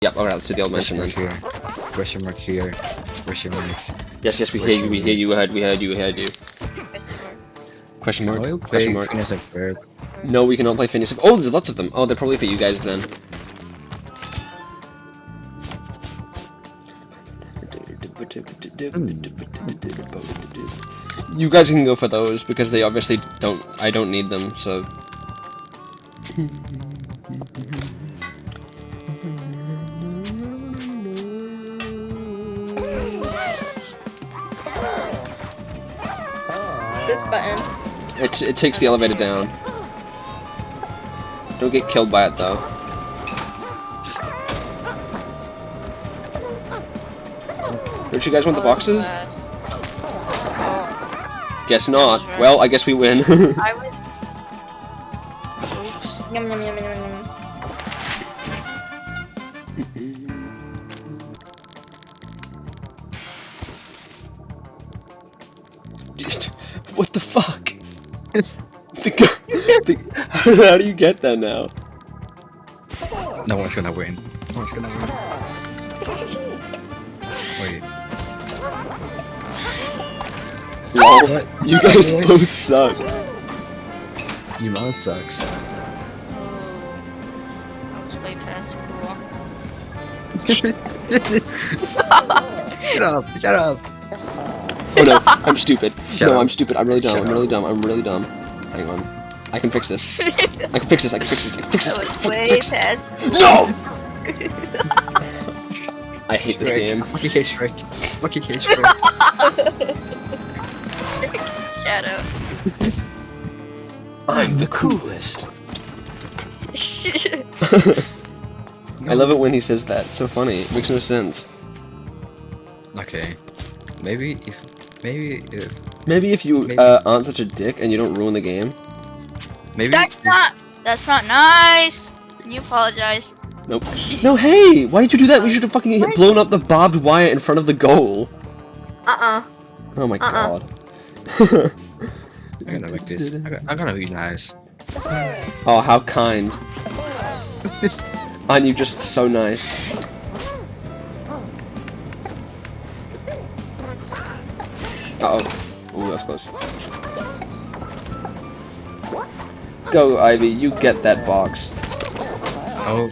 Yep, alright, let's do the old mansion then. Here. Question mark here. Question mark. Yes, we hear you, we hear you, we heard you. Question mark? I'll Question play mark? Phineas and Ferb. No, we cannot play Phineas. Oh, there's lots of them. Oh, they're probably for you guys then. You guys can go for those because they obviously don't. I don't need them, so. This button. It takes the elevator down. Don't get killed by it though. Don't you guys want the boxes? Guess not. Well, I guess we win. I was. Oops. Yum yum yum yum yum. What the fuck? How do you get that now? No one's gonna win. No one's gonna win. Wait. Lol, What? you guys both suck. Your mouth sucks. I was way past school. Shut up! Shut up! Oh no, I'm stupid. Shut No, up. I'm stupid. I'm really dumb. Shut I'm really up. dumb. I'm really dumb. Hang on. I can fix this. I can fix this. I can fix this. I can fix I this. was way past. No! I hate this game. Fucking hate Shrek. Fucking hate Shrek. Shut up. I'm the coolest. I love it when he says that. It's so funny. It makes no sense. Okay. Maybe if Maybe if you aren't such a dick and you don't ruin the game. maybe That's not nice. You apologize. Nope. No, hey! Why did you do that? We should have fucking blown up the barbed wire in front of the goal. Oh my god. I'm gonna make this. I'm gonna be nice. Oh, how kind. Aren't you just so nice? Uh-oh. Ooh, that's close. Go, Ivy, you get that box. Oh,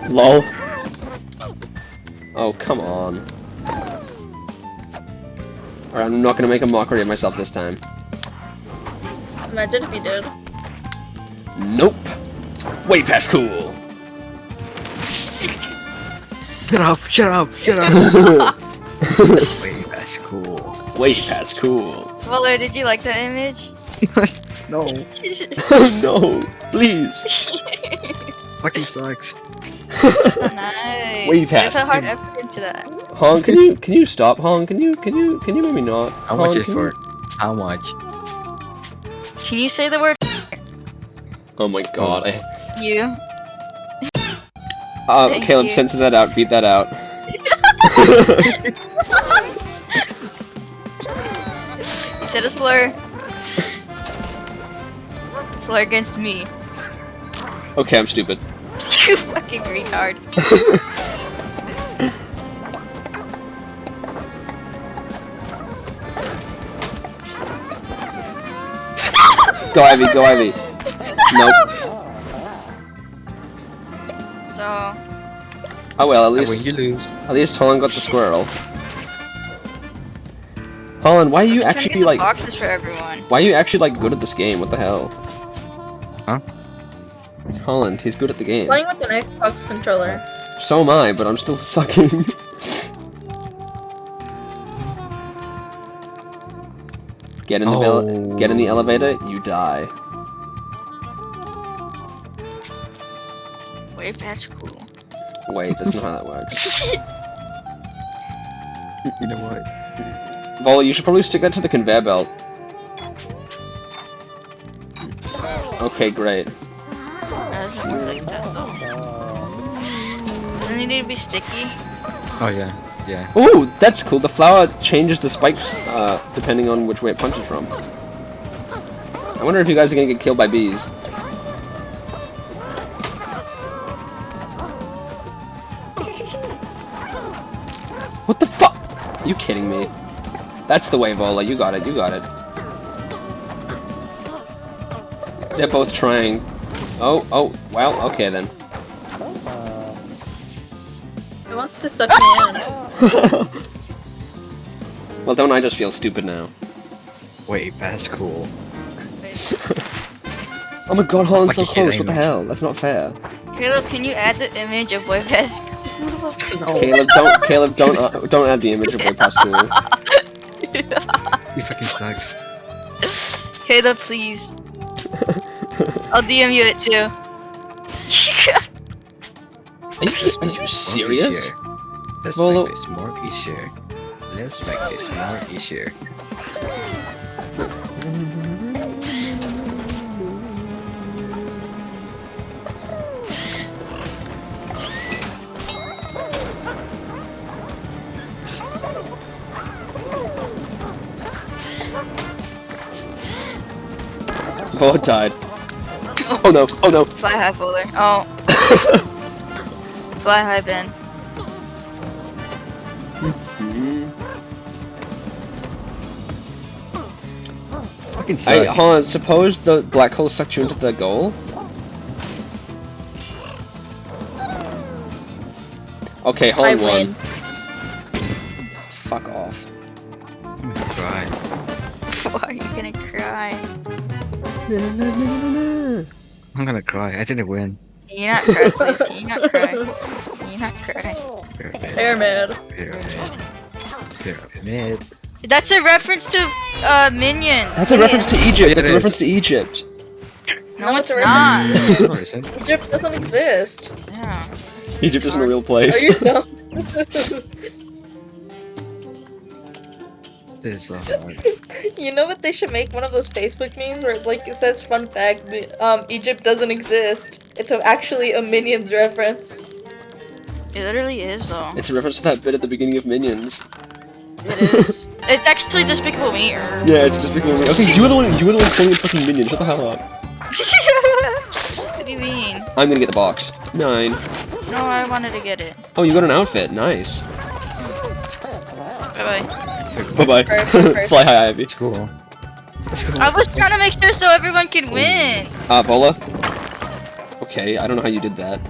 LOL. Oh, come on. Alright, I'm not gonna make a mockery of myself this time. Imagine if you did. Nope. Way past cool. shut up! Shut up! Shut up! Wait, that's cool. Way past cool. Volar, did you like that image? No, No, please. fucking sucks. Oh, nice. Way You past. put hard effort into that. Hong, can you stop? Hong, can you maybe not? How much is for? How much? Can you say the word Oh my god. you? Thank Caleb, you. censor that out. Beat that out. You said a slur. Slur against me. Okay, I'm stupid. You fucking retard. Go Ivy, go Ivy. Nope. So, Oh well, And when you lose, at least Holland got the squirrel. Holland, why are you I'm trying to actually get the like? boxes for everyone. Why are you actually like good at this game? What the hell? Huh? Holland, he's good at the game. Playing with an Xbox controller. So am I, but I'm still sucking. Get in the get in the elevator, you die. Way past cool. Wait, that's not how that works. you know what? Volley, you should probably stick that to the conveyor belt. Okay, great. That doesn't look like that though. Doesn't it need to be sticky? Oh yeah, yeah. Ooh, that's cool. The flower changes the spikes depending on which way it punches from. I wonder if you guys are gonna get killed by bees. You kidding me? That's the way, Vola. You got it. You got it. They're both trying. Oh, well, okay then. It wants to suck me in. Well, don't I just feel stupid now? Wait, that's cool. Oh my god, Holland's so Like a kid close, what the anyway. hell? That's not fair. Caleb, can you add the image of boy best? Caleb, don't add the image of boy past school. You fucking sucks. Caleb, please. I'll DM you it too. Are you serious? Let's Volo- make this more easier. Let's make this more easier. Oh, it died. Oh no, oh no. Fly high, Volar. Oh. Fly high, Ben. Fucking Hey, suck. Holland, suppose the black hole sucked you into the goal? Okay, I Holland win. won. Fuck off. I'm gonna cry. Why are you gonna cry? I'm gonna cry. I didn't win. Can you not cry, please? Can you not cry? Can you not cry? Pyramid. Pyramid. Pyramid. That's a reference to Minion. That's a reference to Egypt. That's a reference to Egypt. No, it's a not. No, it isn't. Egypt doesn't exist. Yeah. Egypt isn't a real place. Are you dumb? This is so hard. You know what? They should make one of those Facebook memes where it says "Fun fact: Egypt doesn't exist." It's actually a Minions reference. It literally is though. It's a reference to that bit at the beginning of Minions. It is. It's actually Despicable Me. Yeah, it's just becoming. Okay, you were the one calling it fucking Minion. Shut the hell up. What do you mean? I'm gonna get the box. 9. No, I wanted to get it. Oh, you got an outfit. Nice. Bye bye. Bye bye. First. Fly high, Ivy. It's cool. Let's go. I was trying to make sure so everyone can win. Bola. Okay, I don't know how you did that.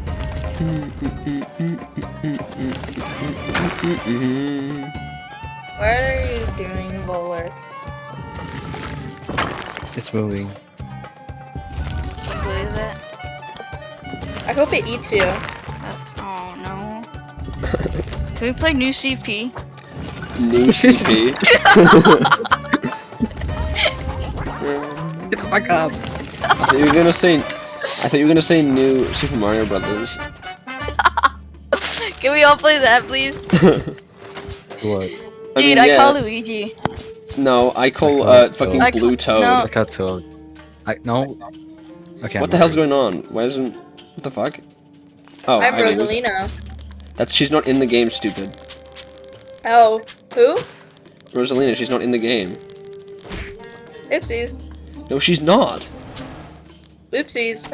What are you doing, Volar? It's moving. Can you believe that? I hope it eats you. That's oh no. Can we play new CP? New CP. Get the fuck up! I thought you were gonna say new Super Mario Brothers. Can we all play that, please? What? Dude, I call Luigi. No, I call fucking I Blue call- Toad. no. I got Toad. No. Okay. What the hell's going on? Why isn't? What the fuck? Oh, I'm Ivy was- Rosalina. she's not in the game, stupid. Oh, who? Rosalina, she's not in the game. Oopsies. No, she's not. Oopsies.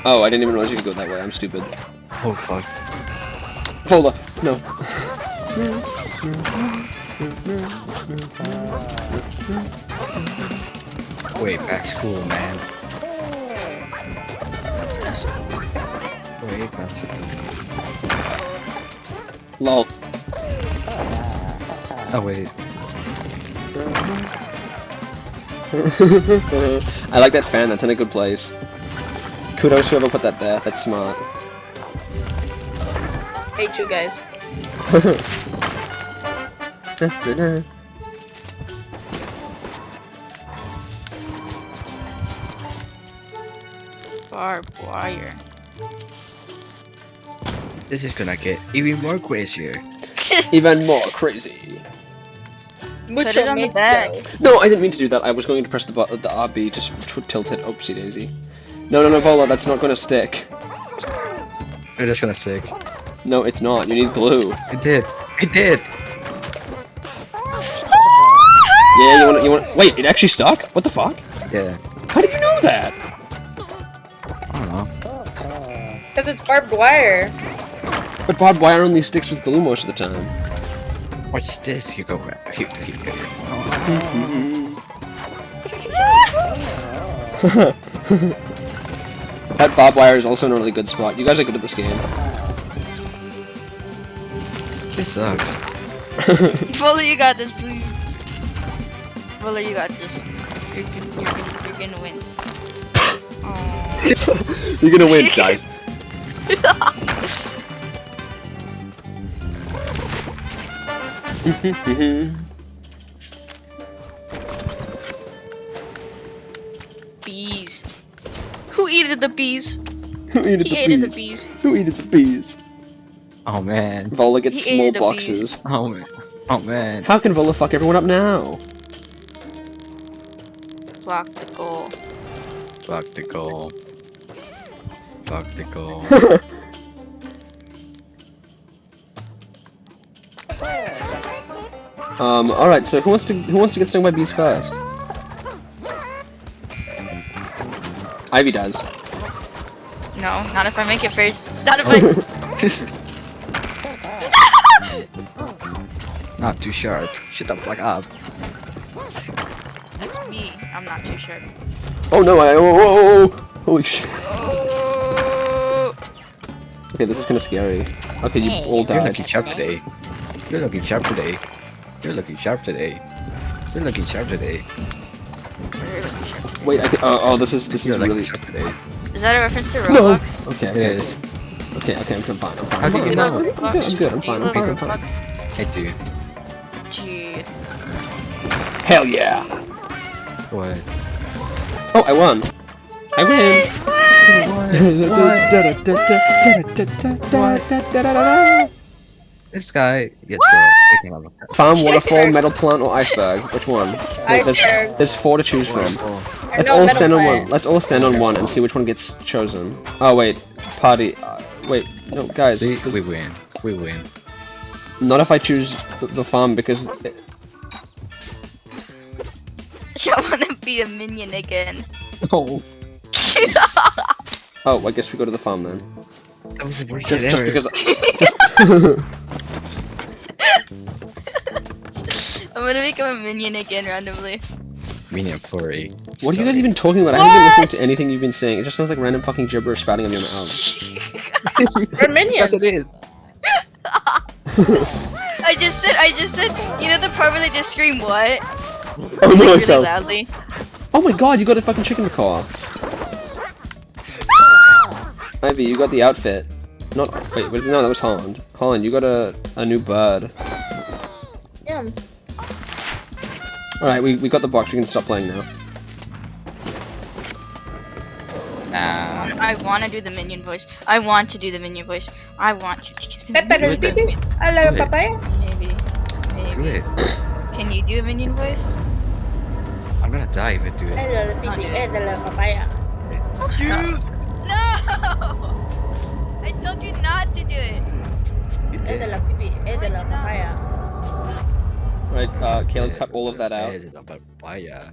Oh, I didn't even realize you could go that way. I'm stupid. Oh fuck. Vola, no. Wait, that's cool, man. Wait, that's Lol. Oh wait. I like that fan. That's in a good place. Kudos to whoever put that there. That's smart. Hate you guys. Barbed wire. This is gonna get even more crazier. Even more crazy. Put it on the back. No, I didn't mean to do that. I was going to press the RB to tilt it. Oopsie daisy. No, Vola, that's not going to stick. We're just gonna stick. No, it's not. You need glue. It did. It did. Yeah, you want. Wait, it actually stuck? What the fuck? Yeah. How did you know that? I don't know. Because because it's barbed wire. But barbed wire only sticks with glue most of the time. Watch this. You go back. Here. That barbed wire is also in a really good spot. You guys are good at this game. This sucks. Volar, you got this, please. Volar, you got this. You're gonna win. Aww. You're gonna win, guys. Bees. Who eated the bees? Who eated He the ate the bees? bees. Who eated the bees? Oh man. Vola gets He small ate the boxes. Oh man. Oh man. How can Vola fuck everyone up now? Block the goal. Fuck the goal. Fuck the goal. Alright, so who wants to get stung by bees first? Ivy does. No, not if I make it first. Not if I. Not too sharp. Shut the fuck up. That's me. I'm not too sure. Oh no, oh, holy shit. Oh. Okay, this is kinda scary. Okay, you all You're died. looking sharp today. You're looking sharp today. You're looking sharp today. You're looking sharp today. Wait, oh, this is You're looking really... sharp today. Is that a reference to No! Roblox? Okay, It okay, is. okay, I'm fine, I'm fine. How do you know? I'm good, I'm Do you fine, love I'm fine. Roblox? I do. Gee. Hell yeah! What? Oh, I won! I win! This guy gets picking up. Farm, waterfall, metal plant, or iceberg? Which one? Iceberg. There's 4 to choose from. I Let's know all metal stand on plant. one. Let's all stand on one and see which one gets chosen. Oh wait, party. Wait, no, guys. See, we win. We win. Not if I choose the farm because. I wanna be a minion again. Oh. Oh, I guess we go to the farm then. That was the worst Just, shit just ever. because. I'm gonna become a minion again randomly. Minion flurry. What are you guys even talking about? I haven't been listening to anything you've been saying. It just sounds like random fucking gibberish spouting on your mouth. We're minions. Yes, it is. I just said, you know the part where they just scream what? Oh no, Like, it's really loudly. Oh my god, you got a fucking chicken macaw. Ivy, you got the outfit. Not wait, no, that was Holland. Holland, you got a new bird. Yeah. Alright, we got the box, we can stop playing now. I wanna do the minion voice. I want to do the minion voice. I want to do the Pepper minion and it. Bibi. I love Do it. papaya. Maybe. Do Maybe. it. Can you do a minion voice? I'm gonna die if I do I it. love Bibi. I love papaya. No! I told you not to do it. You I did. love Bibi. I love papaya. Right, Caleb, cut all of that out. It's a papaya.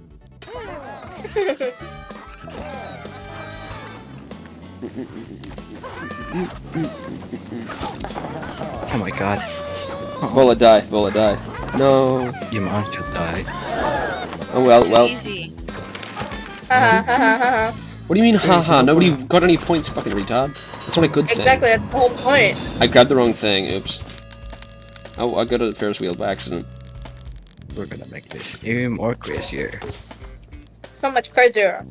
Oh my god. Vola die, Vola die. No. You monster die. Oh well, Too well. easy. What do you mean, haha? Nobody got any points, fucking retard. That's not a good thing. Exactly, that's the whole point. I grabbed the wrong thing, oops. Oh, I got a Ferris wheel by accident. We're gonna make this even more crazier. So much crazier.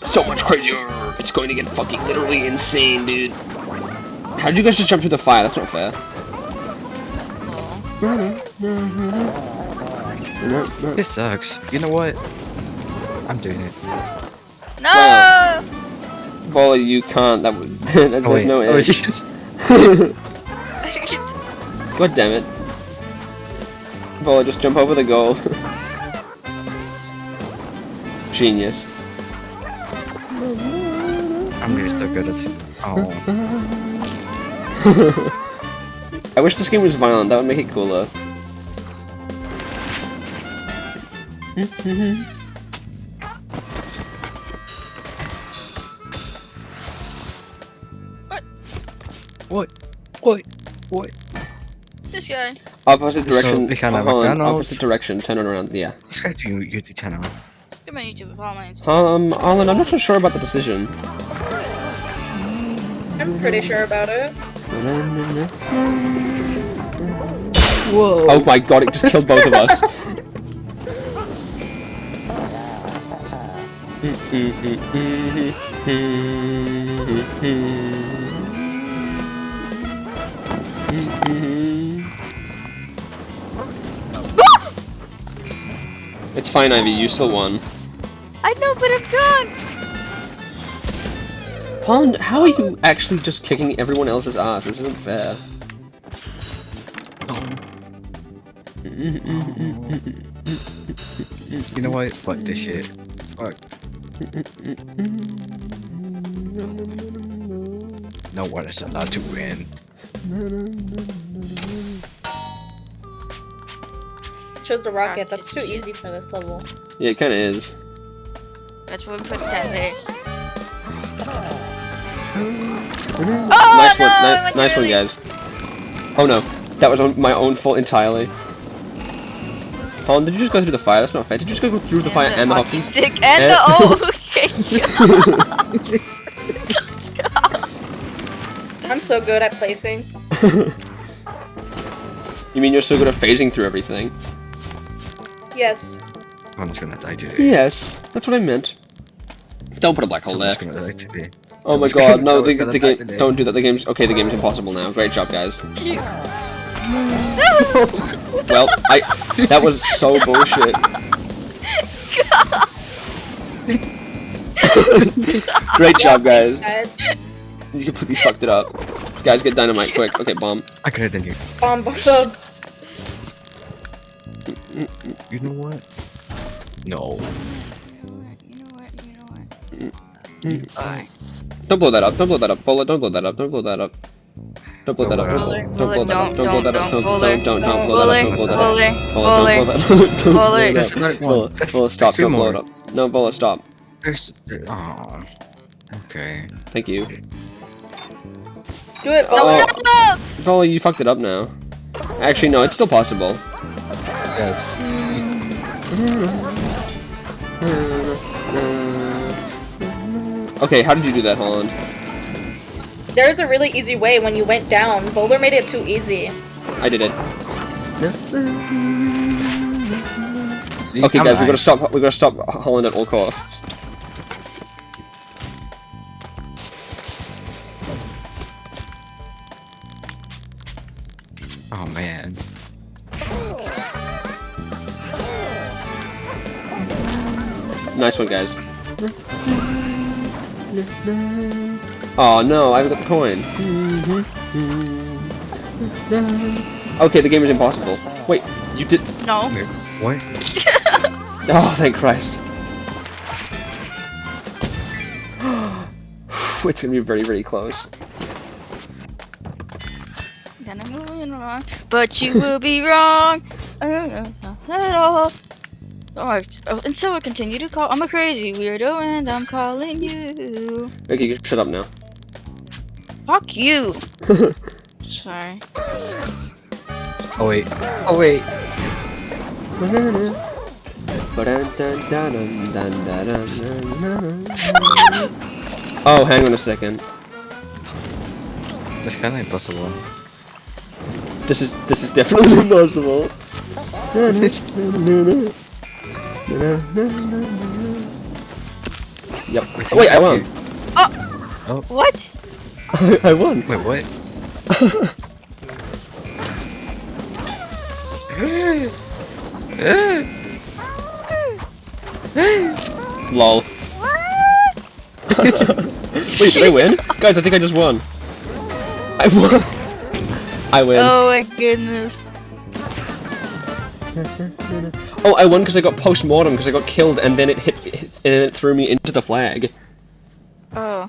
So much crazier! It's going to get fucking literally insane, dude. How did you guys just jump through the fire? That's not fair. This sucks. You know what? I'm doing it. No! Wow. Vola, you can't. That would. There's no Oh, edge. yes. God damn it. Vola, just jump over the goal. Genius. I'm really so good at it. Oh. I wish this game was violent, that would make it cooler. What? What? This guy. Opposite direction. we can have Holland, McDonald's. opposite direction. Turn it around. Yeah. Subscribe to your YouTube channel. Skip my YouTube. Follow my Instagram. Holland, I'm not so sure about the decision. I'm pretty sure about it. Whoa. Oh my god, it just killed both of us. It's fine, Ivy, you still won. I know, but I'm gone. Holland, how are you actually just kicking everyone else's ass? This isn't fair. You know what? Fuck this shit. Fuck. No one is allowed to win. Chose the rocket. That's too easy for this level. Yeah, it kinda is. That's what we put down there. Nice one, no, nice one, guys. Oh no, that was my own fault entirely. Holland, did you just go through the fire? That's not fair. Did you just go through the fire and the hockey stick and the okay. I'm so good at placing. You mean you're so good at phasing through everything? Yes. I'm just gonna die today. Yes, that's what I meant. Don't put a black hole there. Someone's gonna die today. Oh my Someone's gonna- god, no, someone's gonna the die game. today. Don't do that. The game's okay. The game's impossible now. Great job, guys. Well, that was so bullshit. Great job, guys. Guys. You completely fucked it up. Guys, get dynamite quick. Okay, bomb. I could have done you. Bomb, bomb, bomb. You know what? No. You know what? Bye. Don't blow that up. Don't blow that up. Bullet, don't blow that up. Don't blow that up. Don't blow that up. Don't blow that up. Don't blow that up. Don't blow that up. Don't blow that up. Don't blow that up. Don't blow that up. That's not one. Bullet, stop. Don't blow it up. No, bullet, stop. There's. Oh. Okay. Thank you. Do it. Oh. Oh. Bullet, you fucked it up now. Actually, no, it's still possible. Yes. Okay, how did you do that, Holland? There's a really easy way when you went down. Boulder made it too easy. I did it. Okay, guys, we gotta stop. We gotta stop Holland at all costs. Oh man. Nice one, guys. Oh no, I haven't got the coin. Okay, the game is impossible. Wait, you did. No. Wait, what? Oh, thank Christ. It's gonna be very, very close. Then I'm moving along, but you will be wrong. At all. Alright, and so I continue to call. I'm a crazy weirdo, and I'm calling you. Okay, you shut up now. Fuck you. Sorry. Oh wait. Oh wait. Oh, hang on a second. That's kind of impossible. This is definitely impossible. Yep. Oh, wait, I won. Oh. What? I won. Wait, what? Lol. Wait, did I win? Guys, I think I just won. I won. I win. Oh my goodness. Oh, I won because I got post-mortem because I got killed and then it hit and it threw me into the flag. Oh.